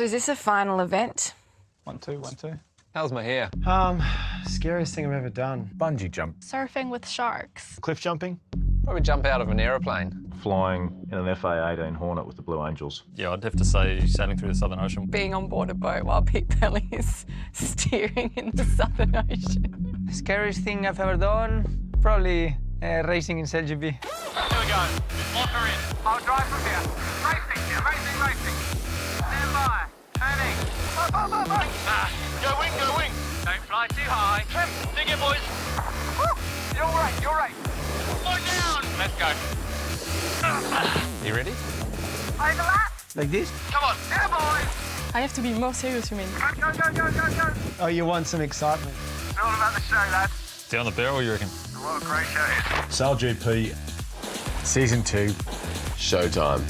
So is this a final event? 1, 2, 1, 2. How's my hair? Scariest thing I've ever done. Bungee jump. Surfing with sharks. Cliff jumping. Probably jump out of an aeroplane. Flying in an FA-18 Hornet with the Blue Angels. Yeah, I'd have to say sailing through the Southern Ocean. Being on board a boat while Pete Belly is steering in the Southern Ocean. Scariest thing I've ever done? Probably racing in JBay. Here we go. Water in. I'll drive from here. Racing here. Racing. Stand by. Turning. Go wing. Don't fly too high. Dig it, boys. Woo. You're right. Slow down. Let's go. You ready? Overlap. Like this? Come on. Yeah, boys. I have to be more serious, you mean? Go. Oh, you want some excitement? It's all about the show, lads. Down the barrel, you reckon? What a great show it is. Sail GP. Season 2. Showtime.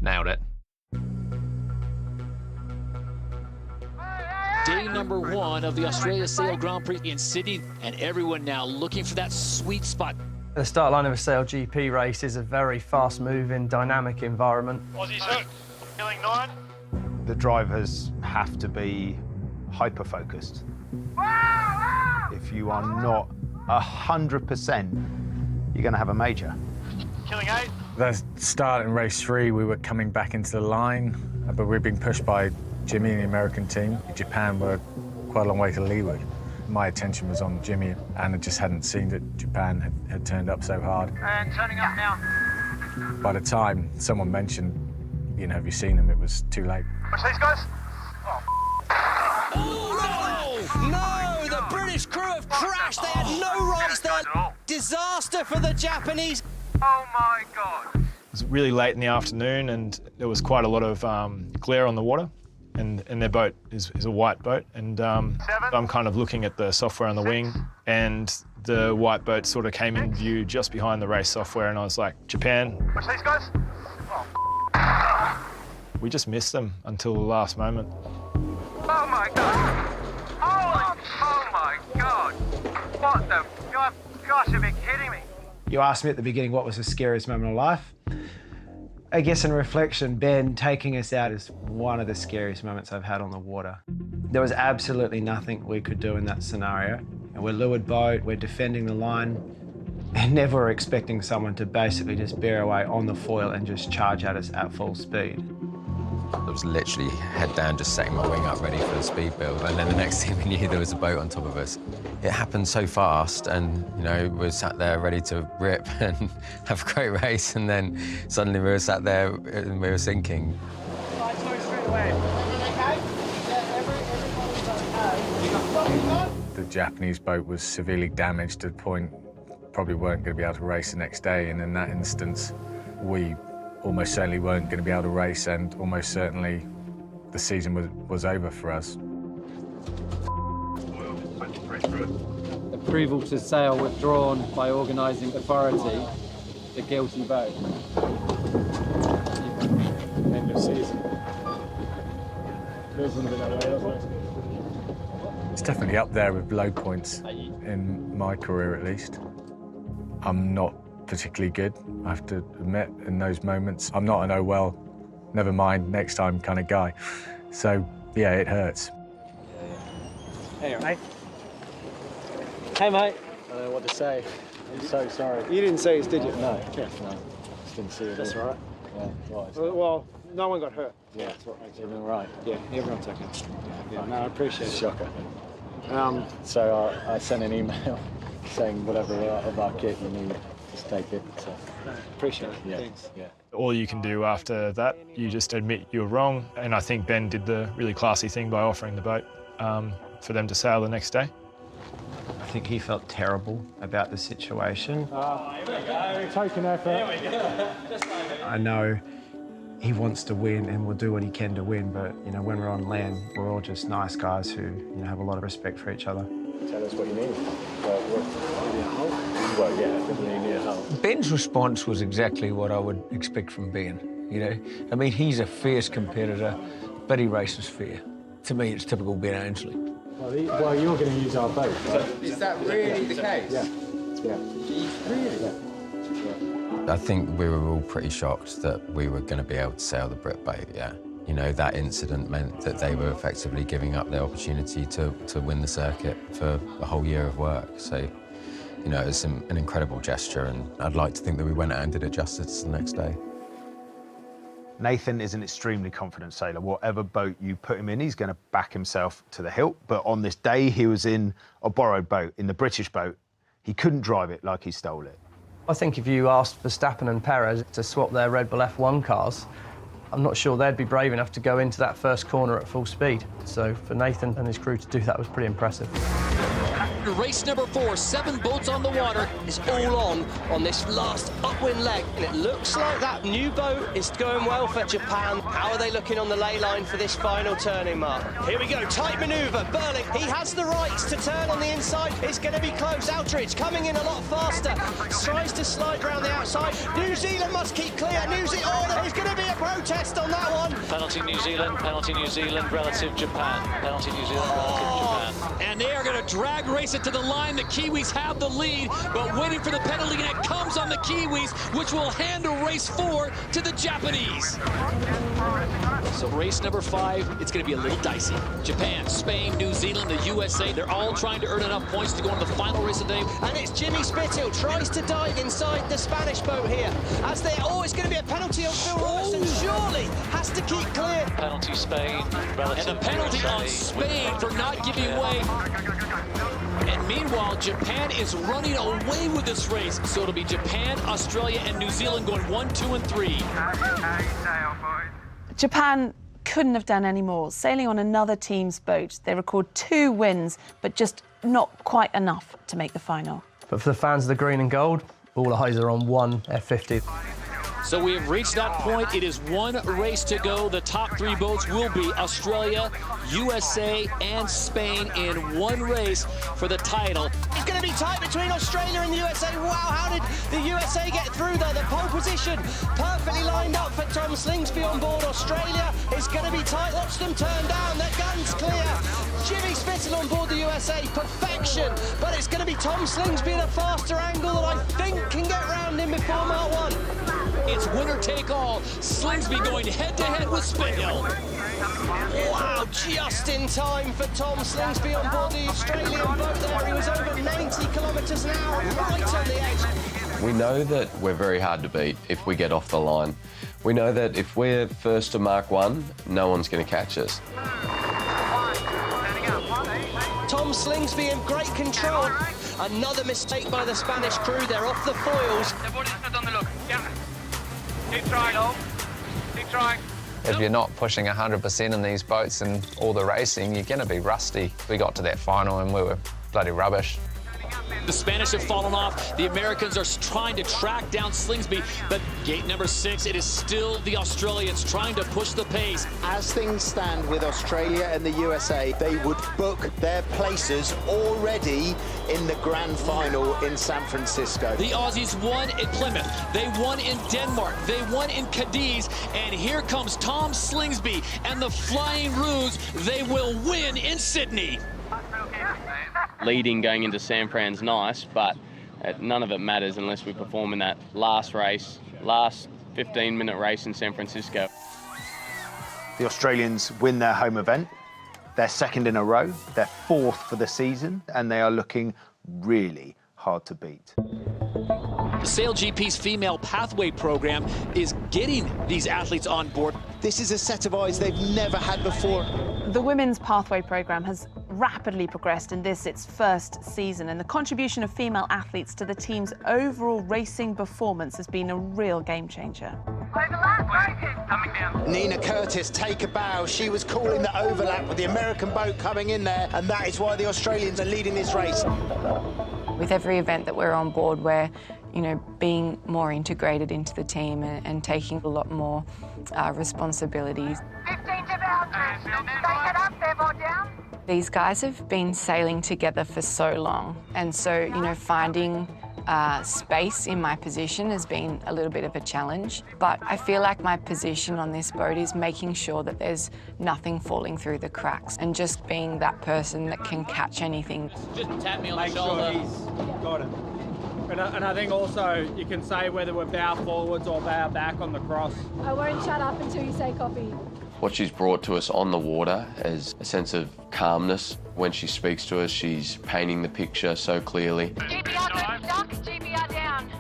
Nailed it. Day number 1 of the Australia Sail Grand Prix in Sydney, and everyone now looking for that sweet spot. The start line of a Sail GP race is a very fast-moving, dynamic environment. Aussie's hooked. Killing 9. The drivers have to be hyper-focused. If you are not 100%, you're going to have a major. Killing 8. The start in race 3, we were coming back into the line, but we were being pushed by Jimmy and the American team. Japan were quite a long way to leeward. My attention was on Jimmy, and I just hadn't seen that Japan had turned up so hard. And turning up now. By the time someone mentioned, you know, have you seen them, it was too late. Watch these guys. No! The British crew have crashed. They had no rights there. Disaster for the Japanese. Oh, my God. It was really late in the afternoon, and there was quite a lot of glare on the water. And their boat is a white boat, and I'm kind of looking at the software on the wing, and the white boat sort of came in view just behind the race software, and I was like, Japan. Watch these guys. We just missed them until the last moment. Oh, my God. Oh, my God. What the... Gosh, you've been kidding me. You asked me at the beginning what was the scariest moment of life. I guess in reflection, Ben taking us out is one of the scariest moments I've had on the water. There was absolutely nothing we could do in that scenario. And we're leeward boat, we're defending the line, and never were expecting someone to basically just bear away on the foil and just charge at us at full speed. I was literally head down, just setting my wing up ready for the speed build, and then the next thing we knew, there was a boat on top of us. It happened so fast, and, you know, we were sat there ready to rip and have a great race, and then suddenly we were sat there and we were sinking. The Japanese boat was severely damaged to the point probably weren't going to be able to race the next day, and in that instance, we almost certainly weren't going to be able to race, and almost certainly the season was over for us. Approval to sail withdrawn by organising authority, the guilty vote. End of season. It's definitely up there with low points, in my career at least. I'm not particularly good, I have to admit, in those moments. I'm not an oh well, never mind, next time kind of guy. So, yeah, it hurts. Hey, mate. Hey, mate. I don't know what to say. I'm so sorry. You didn't see us, did you? No, no. Just didn't see it. That's all right. Yeah, right. Well, no one got hurt. Yeah, That's what makes it everything right. Yeah, everyone's okay. Yeah, no, I appreciate it. Shocker. So I sent an email saying whatever of our kit you need, just take it. So. appreciate it. Yeah. Thanks. Yeah. All you can do after that, you just admit you were wrong, and I think Ben did the really classy thing by offering the boat for them to sail the next day. I think he felt terrible about the situation. Here we go. Token effort. Here we go. I know he wants to win and will do what he can to win, but, you know, when we're on land, we're all just nice guys who, you know, have a lot of respect for each other. Tell us what you need. Well, yeah, definitely need help. Ben's response was exactly what I would expect from Ben, you know. I mean, he's a fierce competitor, but he races fair. To me, it's typical Ben Ainsley. Well, you're going to use our boat, right? Is that really the case? Yeah. Yeah. Really? Yeah. I think we were all pretty shocked that we were going to be able to sail the Brit boat, yeah. You know, that incident meant that they were effectively giving up their opportunity to win the circuit for a whole year of work. So, you know, it's an incredible gesture, and I'd like to think that we went out and did it justice the next day. Nathan is an extremely confident sailor. Whatever boat you put him in, he's going to back himself to the hilt. But on this day, he was in a borrowed boat, in the British boat. He couldn't drive it like he stole it. I think if you asked Verstappen and Perez to swap their Red Bull F1 cars, I'm not sure they'd be brave enough to go into that first corner at full speed. So for Nathan and his crew to do that was pretty impressive. Race number 4, 7 boats on the water, is all on this last upwind leg. And it looks like that new boat is going well for Japan. How are they looking on the ley line for this final turning, Mark? Here we go, tight manoeuvre. Burling, he has the rights to turn on the inside. It's going to be close. Outridge coming in a lot faster. Tries to slide around the outside. New Zealand must keep clear. New Zealand, oh, there's going to be a protest on that one. Penalty New Zealand relative Japan. Penalty New Zealand relative Japan. And they are going to drag race it to the line. The Kiwis have the lead, but waiting for the penalty, and it comes on the Kiwis, which will hand race 4 to the Japanese. So race number 5, it's going to be a little dicey. Japan, Spain, New Zealand, the USA, they're all trying to earn enough points to go into the final race of the day. And it's Jimmy Spithill tries to dive inside the Spanish boat here. As they, it's going to be a penalty on Phil Robertson. Surely has to keep clear. Penalty Spain, relative and the penalty on Spain for not giving way. And meanwhile, Japan is running away with this race. So it'll be Japan, Australia, and New Zealand going 1, 2, and 3. Japan couldn't have done any more. Sailing on another team's boat, they record 2 wins, but just not quite enough to make the final. But for the fans of the green and gold, all eyes are on one F50. So we have reached that point. It is 1 race to go. The top 3 boats will be Australia, USA, and Spain in 1 race for the title. It's going to be tight between Australia and the USA. Wow, how did the USA get through there? The pole position perfectly lined up for Tom Slingsby on board. Australia is going to be tight. Watch them turn down. Their gun's clear. Jimmy Spithill on board the USA. Perfection. But it's going to be Tom Slingsby at a faster angle that I think can get round him before Mark 1. It's winner take all. Slingsby going head-to-head with Spithill. Wow, just in time for Tom Slingsby on board the Australian boat there. He was over 90 kilometres an hour, right on the edge. We know that we're very hard to beat if we get off the line. We know that if we're first to Mark 1, no one's going to catch us. Tom Slingsby in great control. Another mistake by the Spanish crew. They're off the foils. Keep trying, keep trying. If you're not pushing 100% in these boats and all the racing, you're going to be rusty. We got to that final and we were bloody rubbish. The Spanish have fallen off. The Americans are trying to track down Slingsby, but gate number 6, it is still the Australians trying to push the pace. As things stand with Australia and the USA, they would book their places already in the grand final in San Francisco. The Aussies won in Plymouth. They won in Denmark. They won in Cadiz. And here comes Tom Slingsby and the Flying Roos. They will win in Sydney. Leading going into San Fran's nice, but none of it matters unless we perform in that last race, last 15-minute race in San Francisco. The Australians win their home event. They're 2nd in a row. They're 4th for the season, and they are looking really hard to beat. The SailGP's Female Pathway program is getting these athletes on board. This is a set of eyes they've never had before. The Women's Pathway program has rapidly progressed in its first season, and the contribution of female athletes to the team's overall racing performance has been a real game changer. Nina Curtis, take a bow. She was calling the overlap with the American boat coming in there, and that is why the Australians are leading this race. With every event that we're on board, we're being more integrated into the team and taking a lot more responsibilities. 15 to boundaries. Take it up there, board down. These guys have been sailing together for so long, and so, finding space in my position has been a little bit of a challenge. But I feel like my position on this boat is making sure that there's nothing falling through the cracks and just being that person that can catch anything. Just tap me on the shoulder. Make sure he's got it. And I think also you can say whether we're bow forwards or bow back on the cross. I won't shut up until you say copy. What she's brought to us on the water is a sense of calmness. When she speaks to us, she's painting the picture so clearly. JBR stuck, JBR down.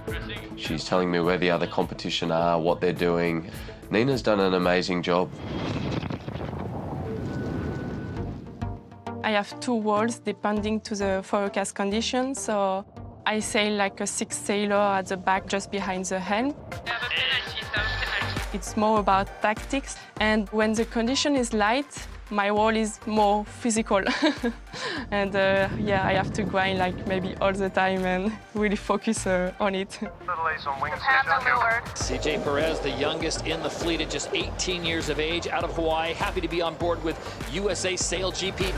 She's telling me where the other competition are, what they're doing. Nina's done an amazing job. I have 2 walls depending to the forecast conditions, so I sail like a 6 sailor at the back just behind the helm. It's more about tactics, and when the condition is light, my role is more physical. And yeah, I have to grind like maybe all the time and really focus on it. CJ Perez, the youngest in the fleet at just 18 years of age, out of Hawaii, happy to be on board with USA Sail GP.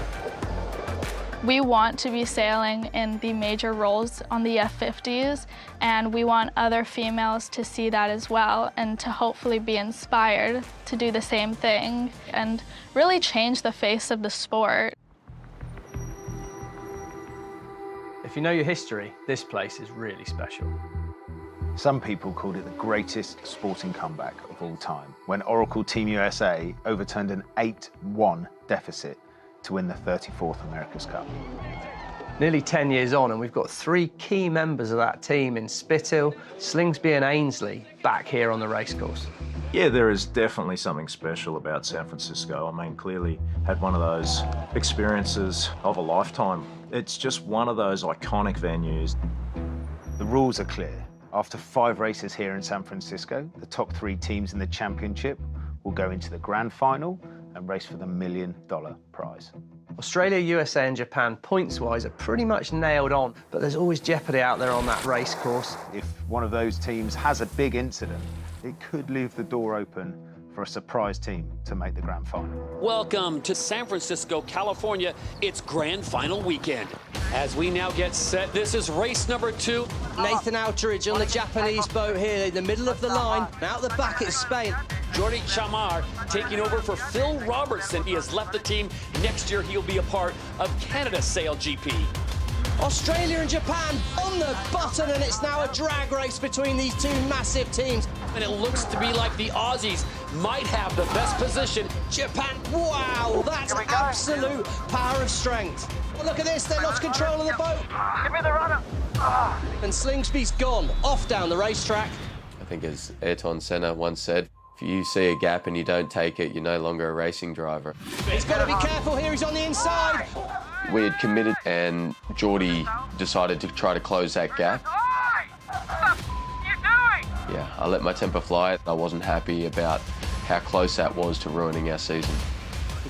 We want to be sailing in the major roles on the F50s, and we want other females to see that as well and to hopefully be inspired to do the same thing and really change the face of the sport. If you know your history, this place is really special. Some people called it the greatest sporting comeback of all time, when Oracle Team USA overturned an 8-1 deficit to win the 34th America's Cup. Nearly 10 years on, and we've got 3 key members of that team in Spithill, Slingsby and Ainsley back here on the racecourse. Yeah, there is definitely something special about San Francisco. I mean, clearly had one of those experiences of a lifetime. It's just one of those iconic venues. The rules are clear. After 5 races here in San Francisco, the top 3 teams in the championship will go into the grand final and race for the $1 million prize. Australia, USA and Japan, points-wise, are pretty much nailed on, but there's always jeopardy out there on that race course. If one of those teams has a big incident, it could leave the door open for a surprise team to make the grand final. Welcome to San Francisco, California. It's grand final weekend. As we now get set, this is race number 2. Nathan Outridge on the Japanese boat here in the middle of the line. Out the back it's Spain. Jordi Chamar taking over for Phil Robertson. He has left the team. Next year, he'll be a part of Canada Sail GP. Australia and Japan on the button, and it's now a drag race between these 2 massive teams. And it looks to be like the Aussies might have the best position. Japan, wow, that's absolute power of strength. Well, look at this, they lost control of the boat. Give me the runner. And Slingsby's gone, off down the racetrack. I think as Ayrton Senna once said, if you see a gap and you don't take it, you're no longer a racing driver. He's got to be careful here, he's on the inside. We had committed and Jordi decided to try to close that gap. Yeah, I let my temper fly. I wasn't happy about how close that was to ruining our season.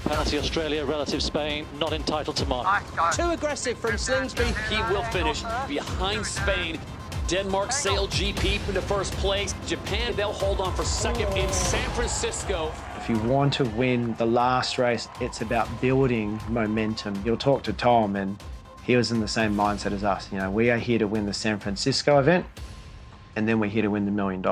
Penalty Australia, relative Spain, not entitled to mark. Too aggressive from Slingsby. He will finish behind Spain. Denmark Sail GP into first place. Japan, they'll hold on for second in San Francisco. If you want to win the last race, it's about building momentum. You'll talk to Tom, and he was in the same mindset as us. You know, we are here to win the San Francisco event, and then we're here to win the $1 million.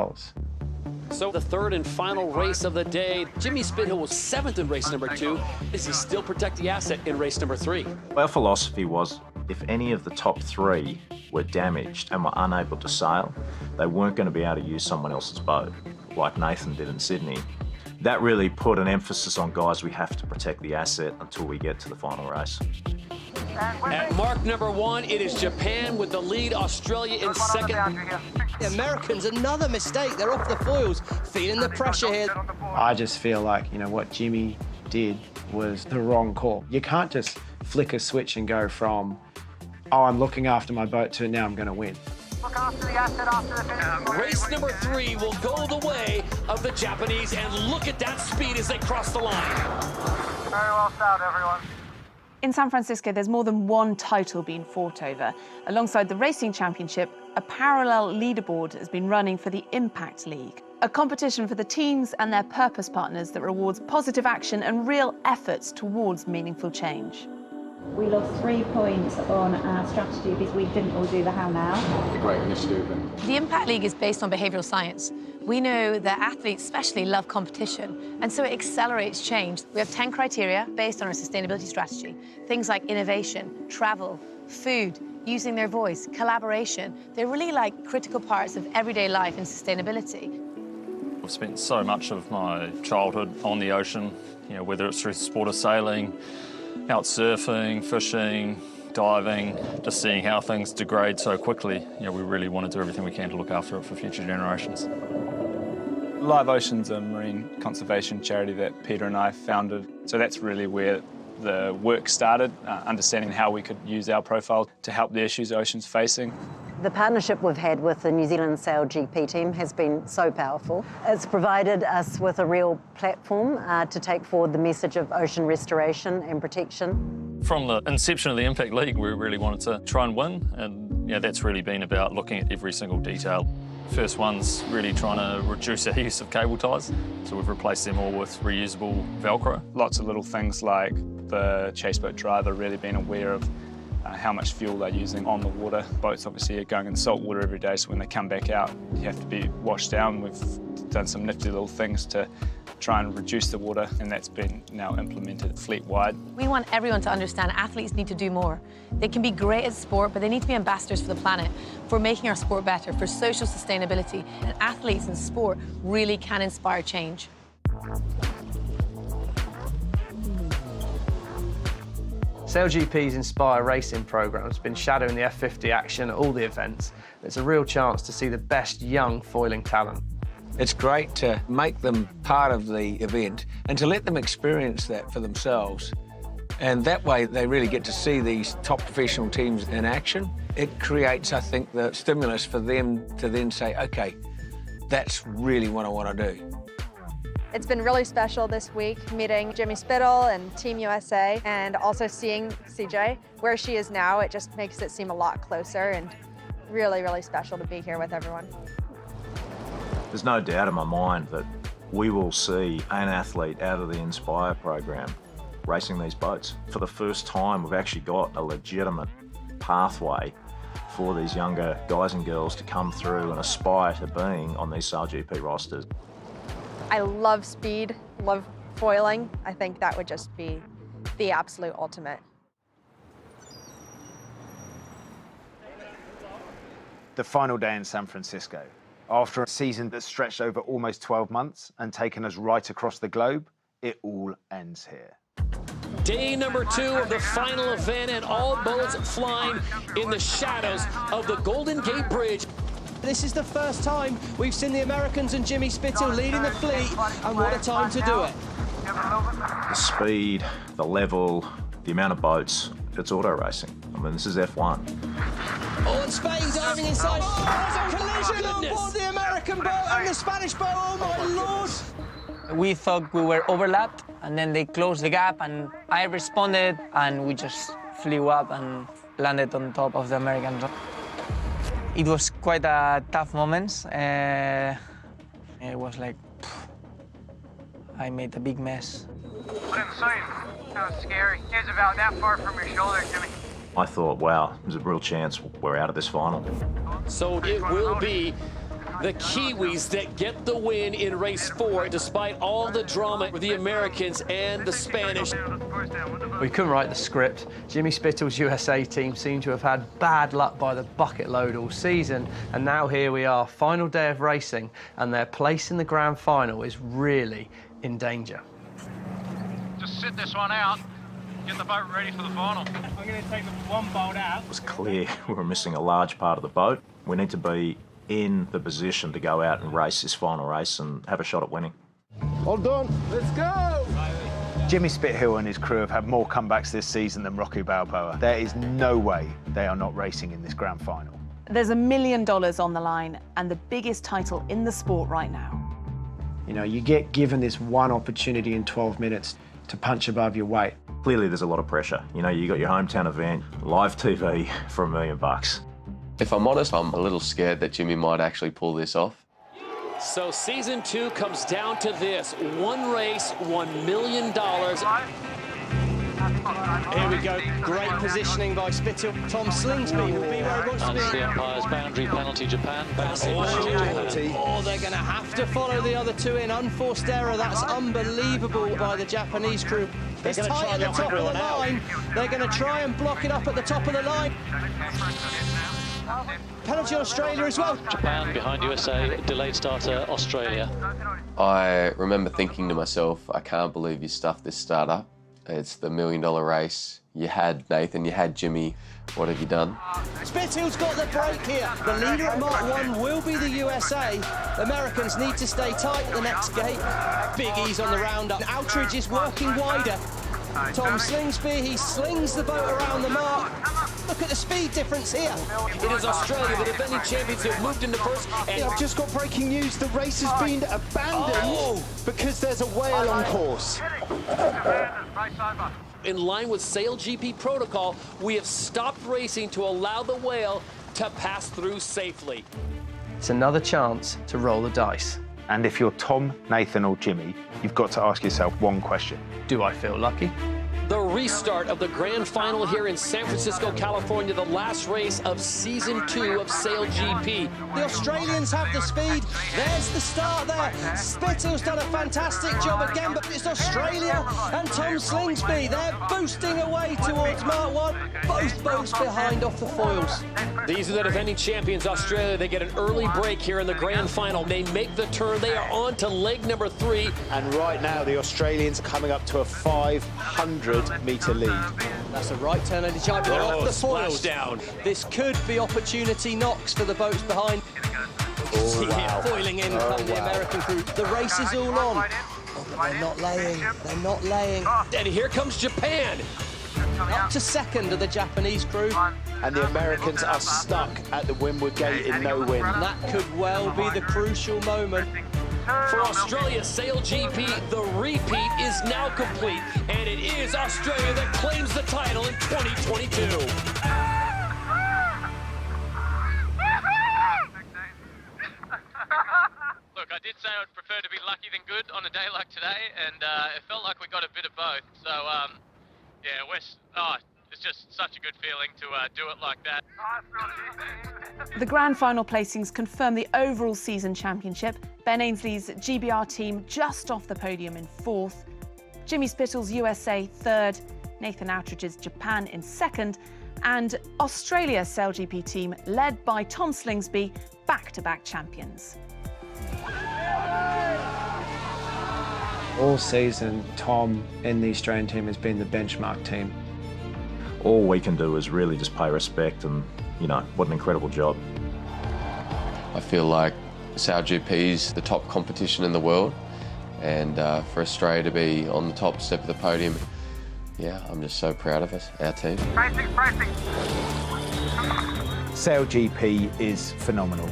So the third and final race of the day, Jimmy Spithill was 7th in race number 2. Does he still protect the asset in race number 3? Our philosophy was if any of the top 3 were damaged and were unable to sail, they weren't going to be able to use someone else's boat, like Nathan did in Sydney. That really put an emphasis on, guys, we have to protect the asset until we get to the final race. At mark number 1, it is Japan with the lead, Australia in second. The Americans, another mistake. They're off the foils, feeling the pressure here. I just feel like, you know, what Jimmy did was the wrong call. You can't just flick a switch and go from, oh, I'm looking after my boat to now I'm going to win. Look after the asset after the finish. Race number 3 will go the way of the Japanese, and look at that speed as they cross the line. Very well sailed, everyone. In San Francisco, there's more than one title being fought over. Alongside the Racing Championship, a parallel leaderboard has been running for the Impact League, a competition for the teams and their purpose partners that rewards positive action and real efforts towards meaningful change. We lost 3 points on our strategy because we didn't all do the how now. A great initiative. The Impact League is based on behavioural science. We know that athletes especially love competition, and so it accelerates change. We have 10 criteria based on our sustainability strategy. Things like innovation, travel, food, using their voice, collaboration. They're really like critical parts of everyday life and sustainability. I've spent so much of my childhood on the ocean, you know, whether it's through the sport of sailing, out surfing, fishing, diving, just seeing how things degrade so quickly. You know, we really want to do everything we can to look after it for future generations. Live Ocean's a marine conservation charity that Peter and I founded, so that's really where the work started, understanding how we could use our profile to help the issues the ocean's facing. The partnership we've had with the New Zealand Sail GP team has been so powerful. It's provided us with a real platform to take forward the message of ocean restoration and protection. From the inception of the Impact League, we really wanted to try and win, and yeah, that's really been about looking at every single detail. First one's really trying to reduce our use of cable ties, so we've replaced them all with reusable Velcro. Lots of little things like the chase boat driver really being aware of how much fuel they're using on the water. Boats obviously are going in salt water every day, so when they come back out, you have to be washed down. We've done some nifty little things to try and reduce the water, and that's been now implemented fleet-wide. We want everyone to understand athletes need to do more. They can be great at sport, but they need to be ambassadors for the planet, for making our sport better, for social sustainability. And athletes in sport really can inspire change. Sail GP's Inspire racing programme has been shadowing the F50 action at all the events. It's a real chance to see the best young foiling talent. It's great to make them part of the event and to let them experience that for themselves. And that way they really get to see these top professional teams in action. It creates, I think, the stimulus for them to then say, OK, that's really what I want to do. It's been really special this week, meeting Jimmy Spittle and Team USA, and also seeing CJ. Where she is now, it just makes it seem a lot closer, and really, really special to be here with everyone. There's no doubt in my mind that we will see an athlete out of the Inspire program racing these boats. For the first time, we've actually got a legitimate pathway for these younger guys and girls to come through and aspire to being on these Sail GP rosters. I love speed, love foiling. I think that would just be the absolute ultimate. The final day in San Francisco. After a season that stretched over almost 12 months and taken us right across the globe, it all ends here. Day number 2 of the final event, and all boats flying in the shadows of the Golden Gate Bridge. This is the first time we've seen the Americans and Jimmy Spittle leading the fleet, and what a time to do it. The speed, the level, the amount of boats, it's auto racing. I mean, this is F1. Oh, and Spain diving inside. Oh, there's a collision on board the American boat and the Spanish boat. Oh, my Lord. We thought we were overlapped, and then they closed the gap, and I responded, and we just flew up and landed on top of the American boat. It was quite a tough moment. It was like, I made a big mess. What insane. That was scary. It was about that far from your shoulder, Jimmy. I thought, wow, there's a real chance we're out of this final. So it will be the Kiwis that get the win in race 4, despite all the drama with the Americans and the Spanish. We couldn't write the script. Jimmy Spittle's USA team seemed to have had bad luck by the bucket load all season, and now here we are, final day of racing, and their place in the grand final is really in danger. Just sit this one out. Get the boat ready for the final. I'm going to take the one bolt out. It was clear we were missing a large part of the boat. We need to be in the position to go out and race this final race and have a shot at winning. All done. Let's go. Jimmy Spithill and his crew have had more comebacks this season than Rocky Balboa. There is no way they are not racing in this grand final. There's $1 million on the line and the biggest title in the sport right now. You know, you get given this one opportunity in 12 minutes to punch above your weight. Clearly there's a lot of pressure. You know, you got your hometown event, live TV for $1 million. If I'm honest, I'm a little scared that Jimmy might actually pull this off. So season 2 comes down to this: one race, $1 million. Here we go. Great positioning by Spittle. Tom Slingsby will be where he wants to be. That's the umpire's boundary penalty, Japan. Oh, they're going to have to follow the other two in. Unforced error. That's unbelievable by the Japanese crew. It's tight at the top of the line. They're going to try and block it up at the top of the line. Penalty Australia as well. Japan behind USA, delayed starter Australia. I remember thinking to myself, I can't believe you stuffed this start up. It's the $1 million race. You had Nathan, you had Jimmy. What have you done? Spittle's got the break here. The leader at Mark 1 will be the USA. Americans need to stay tight at the next gate. Big ease on the roundup. Outridge is working wider. Tom Slingsby, he slings the boat around the mark. Look at the speed difference here. It is Australia, the defending champions, who have moved into first. And I've just got breaking news. The race has been abandoned because there's a whale on course. In line with SailGP protocol, we have stopped racing to allow the whale to pass through safely. It's another chance to roll the dice. And if you're Tom, Nathan or Jimmy, you've got to ask yourself one question. Do I feel lucky? The restart of the grand final here in San Francisco, California, the last race of season 2 of SailGP. The Australians have the speed. There's the start there. Spittle's done a fantastic job again, but it's Australia and Tom Slingsby. They're boosting away towards Mark 1. Both boats behind off the foils. These are the defending champions, Australia. They get an early break here in the grand final. They make the turn. They are on to leg number 3. And right now, the Australians are coming up to a 500-metre lead. That's a right turn, Lady Jai, but they're off the foils. Down. This could be opportunity knocks for the boats behind. Foiling in come the American crew. The race is all on. Oh, but they're not laying. They're not laying. And here comes Japan. Up to second of the Japanese crew. And the Americans are stuck at the Windward Gate in no wind. That could well be the crucial moment. For Australia, SailGP, the repeat is now complete, and it is Australia that claims the title in 2022. Look, I did say I'd prefer to be lucky than good on a day like today, and it felt like we got a bit of both. So, yeah, it's just such a good feeling to do it like that. The grand final placings confirm the overall season championship. Ben Ainsley's GBR team just off the podium in 4th. Jimmy Spittle's USA 3rd. Nathan Outridge's Japan in 2nd. And Australia's SailGP team, led by Tom Slingsby, back-to-back champions. All season, Tom in the Australian team has been the benchmark team. All we can do is really just pay respect and, you know, what an incredible job. I feel like SailGP is the top competition in the world, and for Australia to be on the top step of the podium, yeah, I'm just so proud of us, our team. SailGP is phenomenal.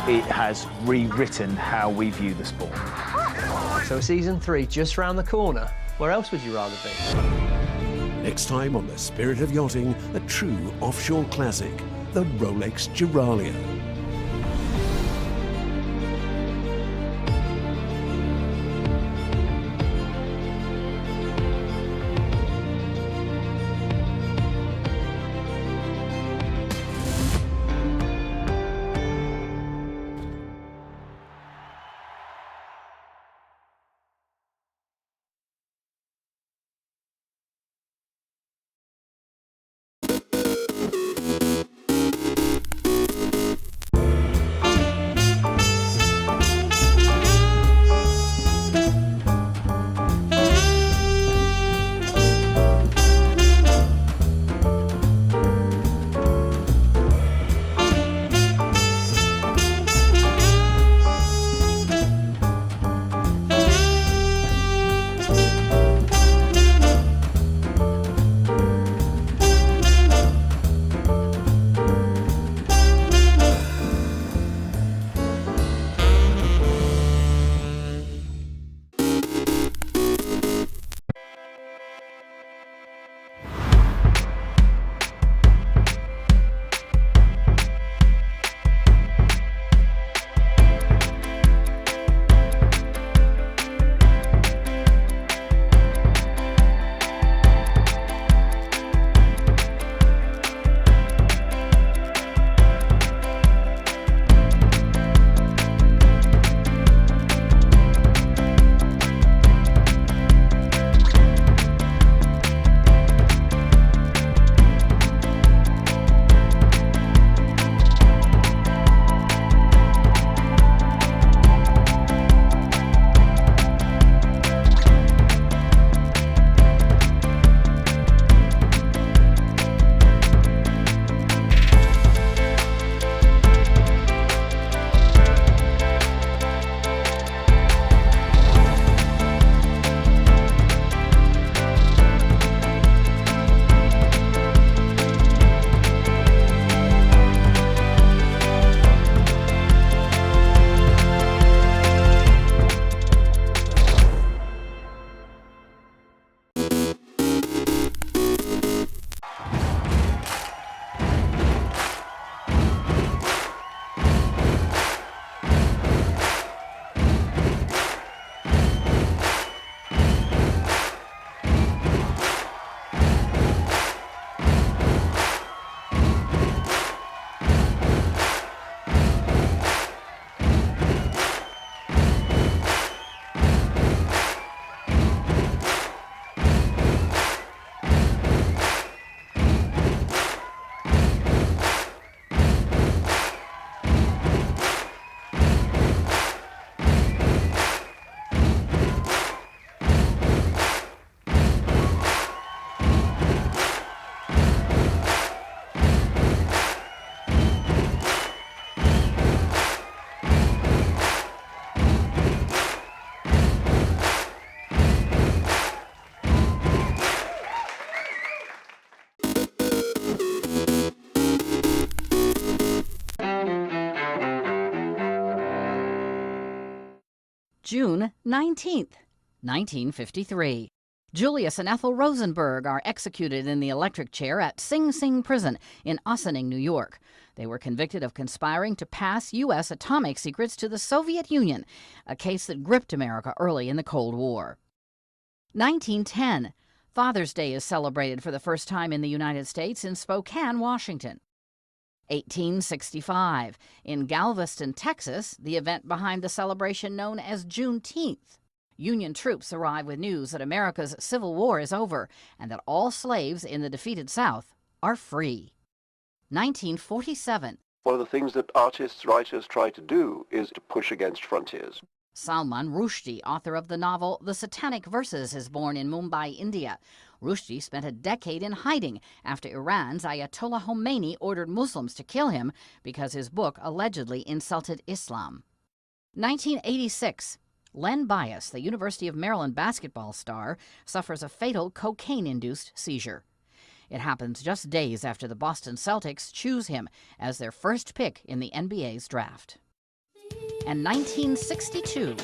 It has rewritten how we view the sport. So season 3 just round the corner. Where else would you rather be? Next time on The Spirit of Yachting, a true offshore classic, the Rolex Giralia. June 19th, 1953. Julius and Ethel Rosenberg are executed in the electric chair at Sing Sing Prison in Ossining, New York. They were convicted of conspiring to pass U.S. atomic secrets to the Soviet Union, a case that gripped America early in the Cold War. 1910. Father's Day is celebrated for the first time in the United States in Spokane, Washington. 1865. In Galveston, Texas, the event behind the celebration known as Juneteenth. Union troops arrive with news that America's Civil War is over and that all slaves in the defeated South are free. 1947. One of the things that artists, writers try to do is to push against frontiers. Salman Rushdie, author of the novel The Satanic Verses, is born in Mumbai, India. Rushdie spent a decade in hiding after Iran's Ayatollah Khomeini ordered Muslims to kill him because his book allegedly insulted Islam. 1986. Len Bias, the University of Maryland basketball star, suffers a fatal cocaine-induced seizure. It happens just days after the Boston Celtics choose him as their first pick in the NBA's draft. And 1962.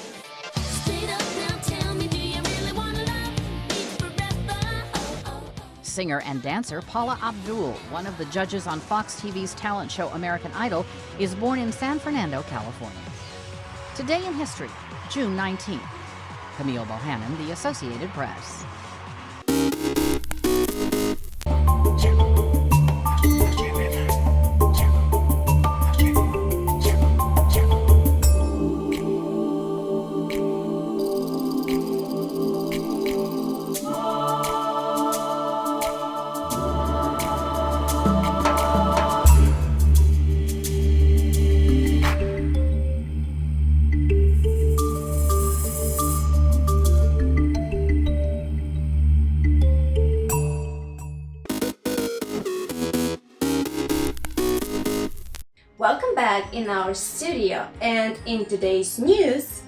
Singer and dancer Paula Abdul, one of the judges on Fox TV's talent show American Idol, is born in San Fernando, California. Today in history, June 19th. Camille Bohannon, The Associated Press. Welcome back in our studio, and in today's news,